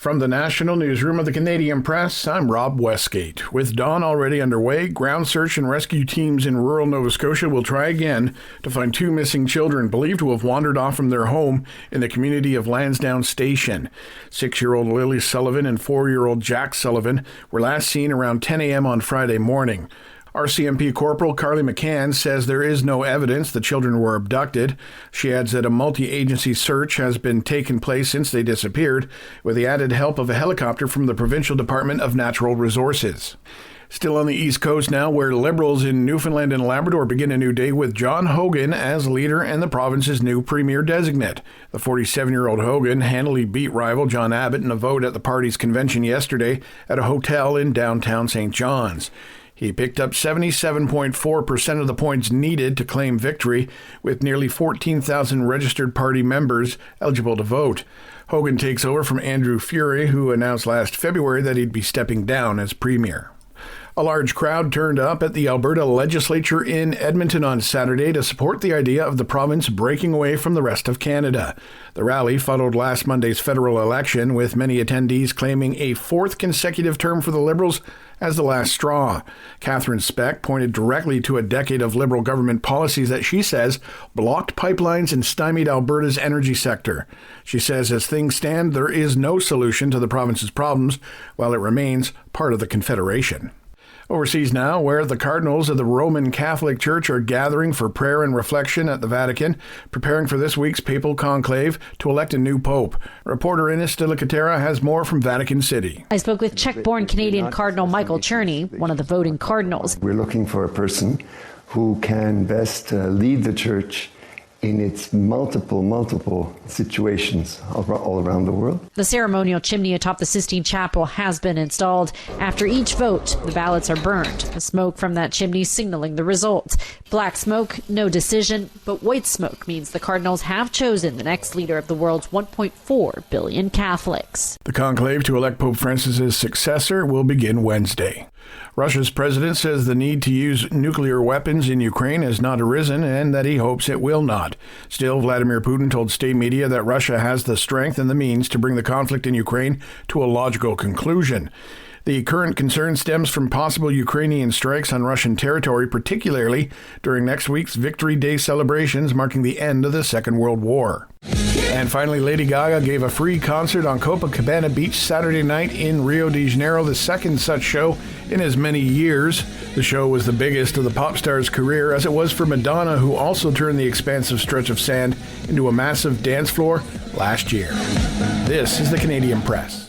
From the National Newsroom of the Canadian Press, I'm Rob Westgate. With dawn already underway, ground search and rescue teams in rural Nova Scotia will try again to find two missing children believed to have wandered off from their home in the community of Lansdowne Station. 6-year-old Lily Sullivan and 4-year-old Jack Sullivan were last seen around 10 a.m. on Friday morning. RCMP Corporal Carly McCann says there is no evidence the children were abducted. She adds that a multi-agency search has been taking place since they disappeared, with the added help of a helicopter from the Provincial Department of Natural Resources. Still on the East Coast now, where Liberals in Newfoundland and Labrador begin a new day with John Hogan as leader and the province's new premier designate. The 47-year-old Hogan handily beat rival John Abbott in a vote at the party's convention yesterday at a hotel in downtown St. John's. He picked up 77.4% of the points needed to claim victory, with nearly 14,000 registered party members eligible to vote. Hogan takes over from Andrew Furey, who announced last February that he'd be stepping down as premier. A large crowd turned up at the Alberta legislature in Edmonton on Saturday to support the idea of the province breaking away from the rest of Canada. The rally followed last Monday's federal election, with many attendees claiming a fourth consecutive term for the Liberals as the last straw. Catherine Speck pointed directly to a decade of Liberal government policies that she says blocked pipelines and stymied Alberta's energy sector. She says as things stand, there is no solution to the province's problems, while it remains part of the Confederation. Overseas now, where the cardinals of the Roman Catholic Church are gathering for prayer and reflection at the Vatican, preparing for this week's papal conclave to elect a new pope. Reporter Ines de la Catera has more from Vatican City. I spoke with Czech-born Canadian Cardinal Michael Czerny, one of the voting cardinals. We're looking for a person who can best lead the church in its multiple situations all around the world. The ceremonial chimney atop the Sistine Chapel has been installed. After each vote, the ballots are burned, the smoke from that chimney signaling the result. Black smoke, no decision, but white smoke means the cardinals have chosen the next leader of the world's 1.4 billion Catholics. The conclave to elect Pope Francis's successor will begin Wednesday. Russia's president says the need to use nuclear weapons in Ukraine has not arisen and that he hopes it will not. Still, Vladimir Putin told state media that Russia has the strength and the means to bring the conflict in Ukraine to a logical conclusion. The current concern stems from possible Ukrainian strikes on Russian territory, particularly during next week's Victory Day celebrations marking the end of the Second World War. And finally, Lady Gaga gave a free concert on Copacabana Beach Saturday night in Rio de Janeiro, the second such show in as many years. The show was the biggest of the pop star's career, as it was for Madonna, who also turned the expansive stretch of sand into a massive dance floor last year. This is the Canadian Press.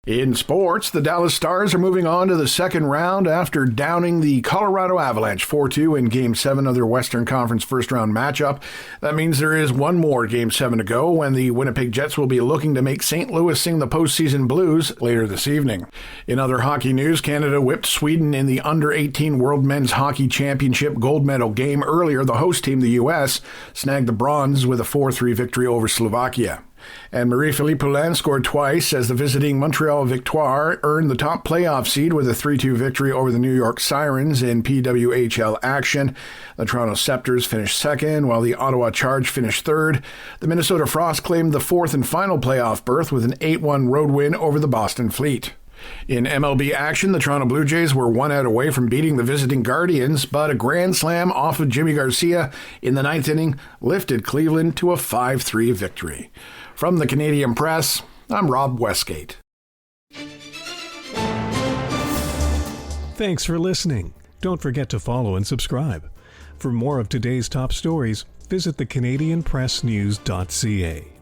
In sports, the Dallas Stars are moving on to the second round after downing the Colorado Avalanche 4-2 in Game 7 of their Western Conference first-round matchup. That means there is one more Game 7 to go when the Winnipeg Jets will be looking to make St. Louis sing the postseason blues later this evening. In other hockey news, Canada whipped Sweden in the Under-18 World Men's Hockey Championship gold medal game. Earlier, the host team, the U.S., snagged the bronze with a 4-3 victory over Slovakia. And Marie-Philippe Poulin scored twice as the visiting Montreal Victoire earned the top playoff seed with a 3-2 victory over the New York Sirens in PWHL action. The Toronto Scepters finished second, while the Ottawa Charge finished third. The Minnesota Frost claimed the fourth and final playoff berth with an 8-1 road win over the Boston Fleet. In MLB action, the Toronto Blue Jays were one out away from beating the visiting Guardians, but a grand slam off of Jimmy Garcia in the ninth inning lifted Cleveland to a 5-3 victory. From the Canadian Press, I'm Rob Westgate. Thanks for listening. Don't forget to follow and subscribe. For more of today's top stories, visit thecanadianpressnews.ca.